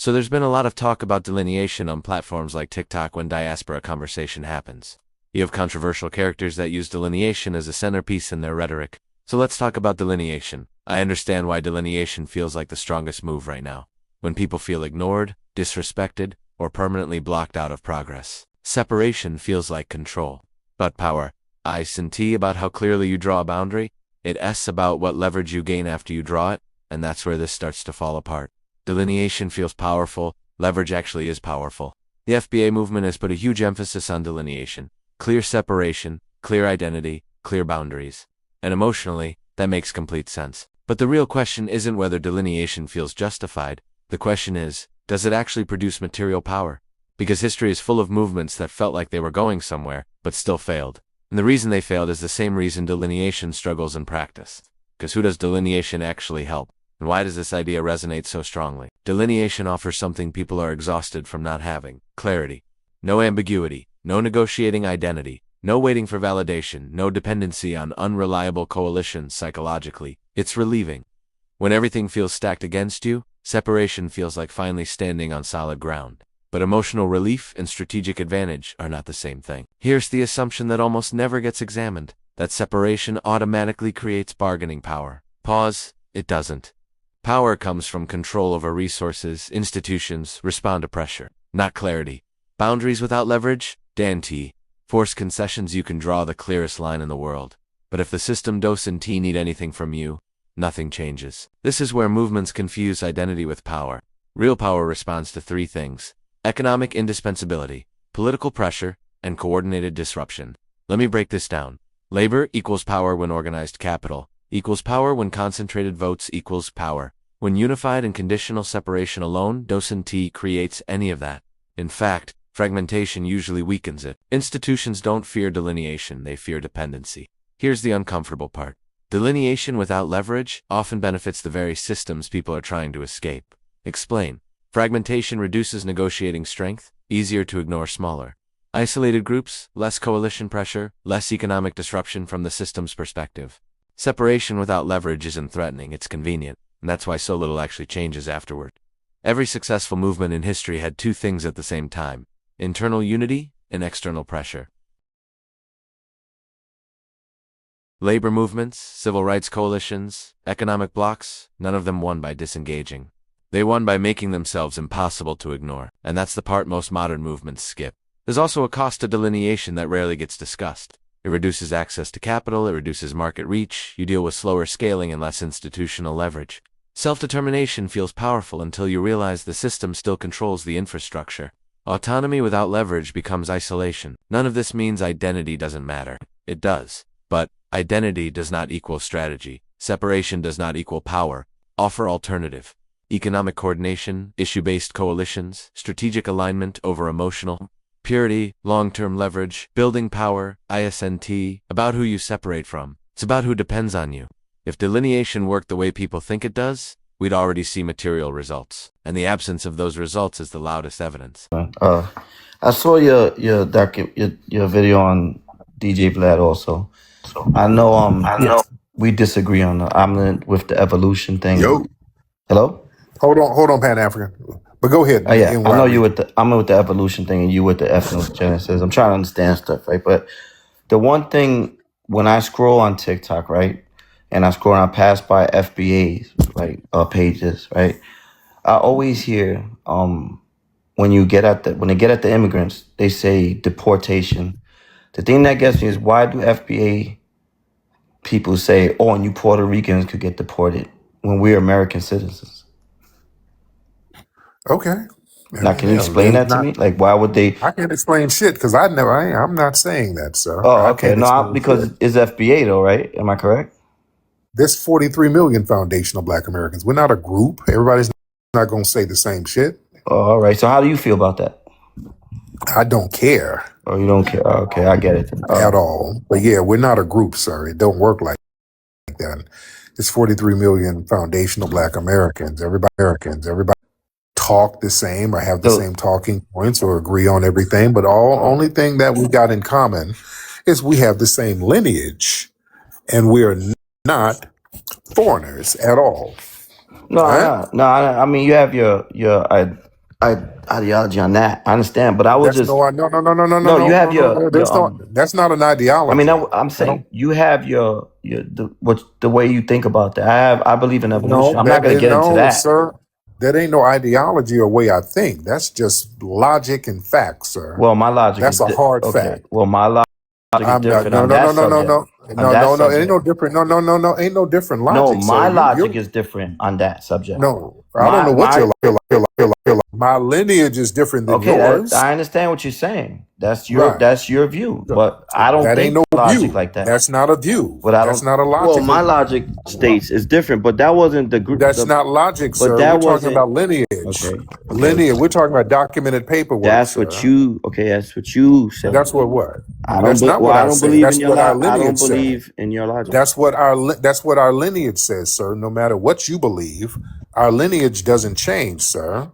So there's been a lot of talk about delineation on platforms like TikTok when diaspora conversation happens. You have controversial characters that use delineation as a centerpiece in their rhetoric. So let's talk about delineation. I understand why delineation feels like the strongest move right now. When people feel ignored, disrespected, or permanently blocked out of progress. Separation feels like control. But power. Ice and T about how clearly you draw a boundary. It S about what leverage you gain after you draw it, and that's where this starts to fall apart. Delineation feels powerful, leverage actually is powerful. The FBA movement has put a huge emphasis on delineation. Clear separation, clear identity, clear boundaries. And emotionally, that makes complete sense. But the real question isn't whether delineation feels justified. The question is, does it actually produce material power? Because history is full of movements that felt like they were going somewhere, but still failed. And the reason they failed is the same reason delineation struggles in practice. Because who does delineation actually help? And why does this idea resonate so strongly? Delineation offers something people are exhausted from not having: clarity. No ambiguity, no negotiating identity, no waiting for validation, no dependency on unreliable coalitions psychologically. It's relieving. When everything feels stacked against you, separation feels like finally standing on solid ground. But emotional relief and strategic advantage are not the same thing. Here's the assumption that almost never gets examined, that separation automatically creates bargaining power. Pause, it doesn't. Power comes from control over resources, institutions, respond to pressure, not clarity. Boundaries without leverage? Dan T. Force concessions. You can draw the clearest line in the world. But if the system DOS and T need anything from you, nothing changes. This is where movements confuse identity with power. Real power responds to three things: economic indispensability, political pressure, and coordinated disruption. Let me break this down. Labor equals power when organized capital, equals power when concentrated votes, equals power when unified and conditional separation alone doesn't creates any of that. In fact, fragmentation usually weakens it. Institutions don't fear delineation, they fear dependency. Here's the uncomfortable part. Delineation without leverage often benefits the very systems people are trying to escape. Explain. Fragmentation reduces negotiating strength, easier to ignore smaller. Isolated groups, less coalition pressure, less economic disruption from the system's perspective. Separation without leverage isn't threatening, it's convenient, and that's why so little actually changes afterward. Every successful movement in history had two things at the same time: internal unity and external pressure. Labor movements, civil rights coalitions, economic blocs, none of them won by disengaging. They won by making themselves impossible to ignore, and that's the part most modern movements skip. There's also a cost to delineation that rarely gets discussed. It reduces access to capital, it reduces market reach, you deal with slower scaling and less institutional leverage. Self-determination feels powerful until you realize the system still controls the infrastructure. Autonomy without leverage becomes isolation. None of this means identity doesn't matter. It does. But identity does not equal strategy. Separation does not equal power. Offer alternative. Economic coordination, issue-based coalitions, strategic alignment over emotional purity, long-term leverage, building power, ISNT, about who you separate from. It's about who depends on you. If delineation worked the way people think it does, we'd already see material results. And the absence of those results is the loudest evidence. I saw your video on DJ Vlad also. I know we disagree on with the evolution thing. Yo, Hello? hold on, Pan African. But go ahead. Yeah, I know you. I'm with the evolution thing and you with the ethnogenesis. I'm trying to understand stuff, right? But the one thing when I scroll on TikTok, right, and I pass by FBA's right pages, right, I always hear when they get at the immigrants, they say deportation. The thing that gets me is, why do FBA people say, "Oh, and you Puerto Ricans could get deported," when we're American citizens? Okay. Now, can you explain that to me? Like, why would they? I can't explain shit because I'm not saying that, sir. Oh, okay. No, because it's FBA though, right? Am I correct? There's 43 million foundational Black Americans. We're not a group. Everybody's not going to say the same shit. Oh, all right. So how do you feel about that? I don't care. Oh, you don't care. Oh, okay, I get it. At all. But yeah, we're not a group, sir. It don't work like that. There's 43 million foundational Black Americans. Everybody talk the same or have the same talking points or agree on everything. But only thing that we got in common is we have the same lineage and we are not foreigners at all. No, right? No. I mean, you have your ideology on that. I understand, but I was That's just no. no. You have There's no. That's not an I mean, ideology. I'm I don't. saying you have the way you think about that. I believe in evolution. No, I'm not going to get into no, that. sir. That ain't no ideology or way I think. That's just logic and fact, sir. Well, my logic That's is a hard okay. fact. Well, my logic is I'm not. different No, on no, that no, no, no, subject. no, On no, that no, no. It ain't subject. no different. No, no, no, no. Ain't no different No, logic, sir. my You're logic is different on that subject. no. I don't My know what my your. My lineage is different than okay, that yours. I understand what you're saying. Right. That's your view, but I don't That ain't think no logic view. like that. That's not a view. But I That's don't. not a Well, my logical. logic states is different, but that wasn't the group. That's not logic, But sir. We're that talking wasn't about lineage. okay. Okay, Lineage. We're talking about documented paperwork, that's what sir. you. Okay, that's what you say. That's what? I don't. That's not Well, what I I don't say. believe in That's your what our lot. I don't lineage say. believe in your logic. That's what our lineage says, sir. No matter what you believe, our lineage doesn't change, sir.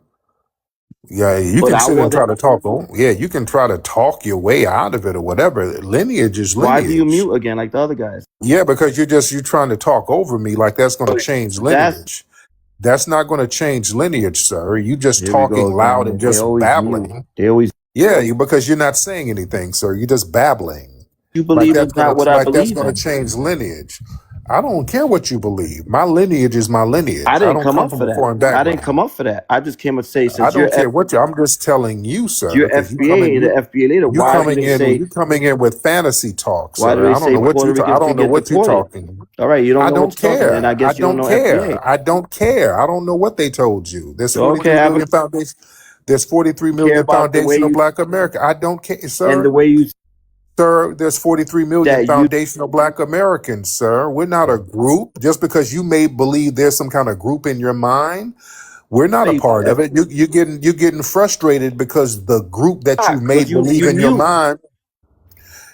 Yeah, you But can I sit and try wasn't. to talk. Oh, yeah, you can try to talk your way out of it or whatever. Lineage is Why do you lineage. mute again like the other guys? Yeah, because you're trying to talk over me like that's going to change That's lineage. That's not going to change lineage, sir. You just here we talking go loud again. and They just always mute. babbling. They always. Yeah, because you're not saying anything, sir. You're just babbling. You believe is not what I Like that's believe gonna in. change lineage. I don't care what you believe. My lineage is my I lineage. I didn't don't come come up from for a that. foreign I didn't come background. up for that. I just came to say I since don't care what you. I'm just telling you, sir, you're because FBA, the FBA leader, why do they say you coming in with fantasy talk, why do sir. they I don't say know what Puerto you. I Ricans don't can know get what you're deported? talking. All right, you don't I know what don't you're talking. Then I care. I guess you don't don't know care. FBA. I don't care. I don't know what they told you. There's Okay, 43 I have a million foundation. There's 43 care million about the way foundational you Black America. I don't care, and sir. the way you Sir, there's 43 million that you foundational Black Americans, sir. We're not a group. Just because you may believe there's some kind of group in your mind, we're not a say part of it. You're getting frustrated because the group that you because made believe you in your mute. mind,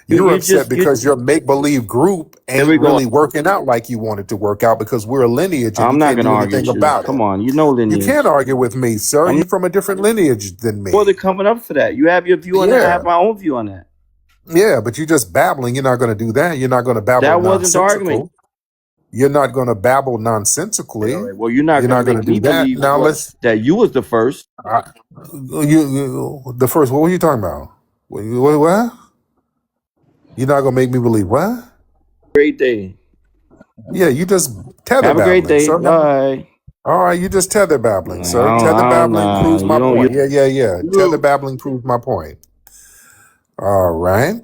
you're You upset just you because your make believe group here ain't we go. really working out like you want it to work out because we're a lineage and you I'm not can't gonna do argue anything with you. about it. Come on, you know You can't lineage. argue with me, sir. I'm You're not from a different lineage than bother me. coming up for that. You have your view on that. I Yeah. have my own view on that. Yeah, but you're just babbling. You're not going to do that. You're not going to babble That wasn't the argument. nonsensical. You're not going to babble Okay, all nonsensically. right. Well, you're not You're gonna not going make to me do that. believe Now that you was the first. I, the first. What were you talking about? What? You're not going to make me believe what? Great day. Yeah, you just tether Have a great babbling, day. sir. Bye. All right, you just tether babbling, sir. Tether I don't babbling know. proves You my don't. point. Yeah. Tether You babbling proves my point. All right.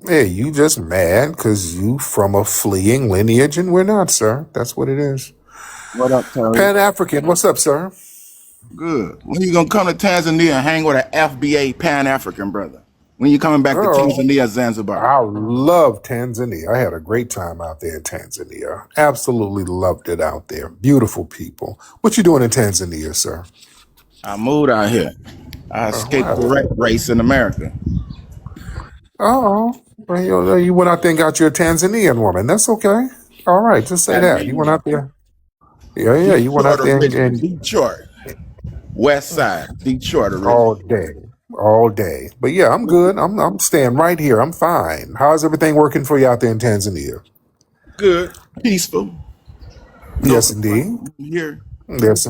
Yeah, you just mad because you from a fleeing lineage and we're not, sir. That's what it is. What up, Tariq? Pan African, what's up, sir? Good. When you gonna come to Tanzania and hang with an FBA Pan African brother? When you coming back to Oh, Tanzania, Zanzibar? I love Tanzania. I had a great time out there in Tanzania. Absolutely loved it out there. Beautiful people. What you doing in Tanzania, sir? I moved out here. I Oh, escaped the wow. rat race in America. Oh, well, you went out there and got your Tanzanian woman. That's okay. All right, just say I that. You went mean, out there. Yeah. You went Detroit out there original, and Detroit, West Side, Detroit original. all day. All day. But yeah, I'm good. I'm staying right here. I'm fine. How's everything working for you out there in Tanzania? Good, peaceful, no Yes, indeed. complaints here. Yes,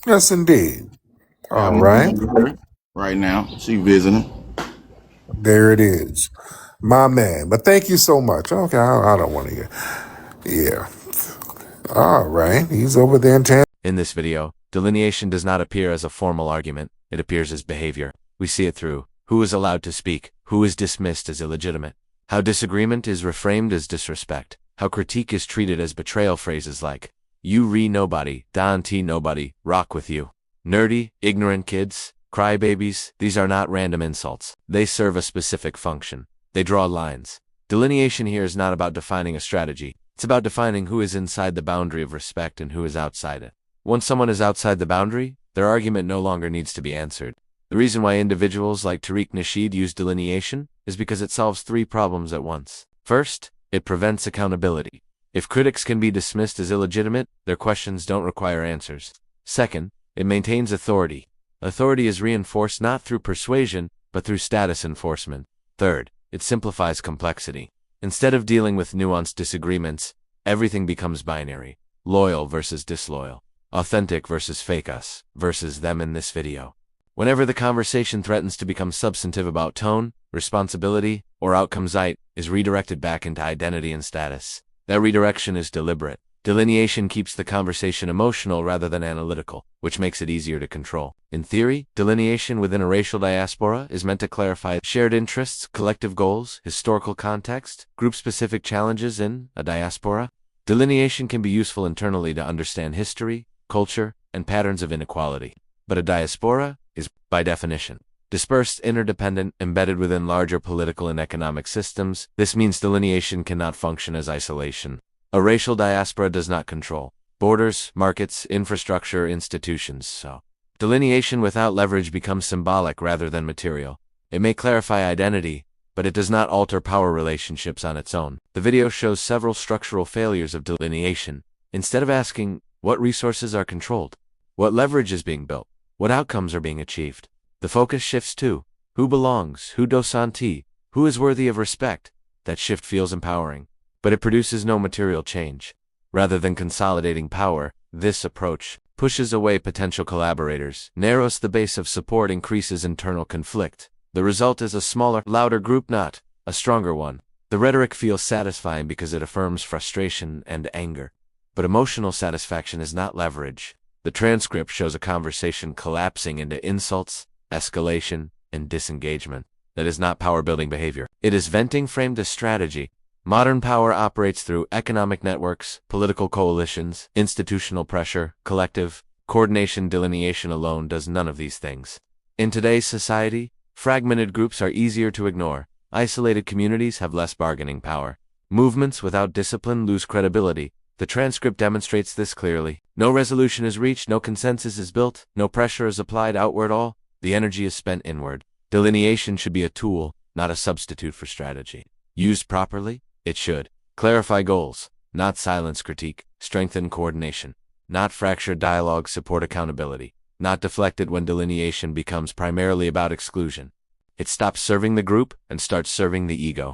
yes, indeed. Got All one right. here right now. She visiting. There it is. My man. But thank you so much. Okay, I don't want to hear. Yeah. All right. He's over there in Tanzania. In this video, delineation does not appear as a formal argument, it appears as behavior. We see it through who is allowed to speak, who is dismissed as illegitimate, how disagreement is reframed as disrespect, how critique is treated as betrayal. Phrases like, you nobody, Dante nobody, rock with you, nerdy, ignorant kids, crybabies, these are not random insults. They serve a specific function. They draw lines. Delineation here is not about defining a strategy. It's about defining who is inside the boundary of respect and who is outside it. Once someone is outside the boundary, their argument no longer needs to be answered. The reason why individuals like Tariq Nasheed use delineation is because it solves three problems at once. First, it prevents accountability. If critics can be dismissed as illegitimate, their questions don't require answers. Second, it maintains authority. Authority is reinforced not through persuasion, but through status enforcement. Third, it simplifies complexity. Instead of dealing with nuanced disagreements, everything becomes binary, loyal versus disloyal. Authentic versus fake us versus them in this video. Whenever the conversation threatens to become substantive about tone, responsibility, or outcomes, it is redirected back into identity and status. That redirection is deliberate. Delineation keeps the conversation emotional rather than analytical, which makes it easier to control. In theory, delineation within a racial diaspora is meant to clarify shared interests, collective goals, historical context, group-specific challenges in a diaspora. Delineation can be useful internally to understand history, culture, and patterns of inequality. But a diaspora is, by definition, dispersed, interdependent, embedded within larger political and economic systems. This means delineation cannot function as isolation. A racial diaspora does not control borders, markets, infrastructure, institutions, so delineation without leverage becomes symbolic rather than material. It may clarify identity, but it does not alter power relationships on its own. The video shows several structural failures of delineation. Instead of asking, what resources are controlled? What leverage is being built? What outcomes are being achieved? The focus shifts to, who belongs, who does santi, who is worthy of respect? That shift feels empowering, but it produces no material change. Rather than consolidating power, this approach pushes away potential collaborators, narrows the base of support, increases internal conflict. The result is a smaller, louder group, not a stronger one. The rhetoric feels satisfying because it affirms frustration and anger. But emotional satisfaction is not leverage. The transcript shows a conversation collapsing into insults, escalation, and disengagement. That is not power-building behavior. It is venting framed as strategy. Modern power operates through economic networks, political coalitions, institutional pressure, collective coordination. Delineation alone does none of these things. In today's society, fragmented groups are easier to ignore. Isolated communities have less bargaining power. Movements without discipline lose credibility. The transcript demonstrates this clearly. No resolution is reached, no consensus is built, no pressure is applied outward. All the energy is spent inward. Delineation should be a tool, not a substitute for strategy. Used properly, it should clarify goals, not silence critique, strengthen coordination, not fracture dialogue, support accountability, not deflect it. When delineation becomes primarily about exclusion, it stops serving the group and starts serving the ego.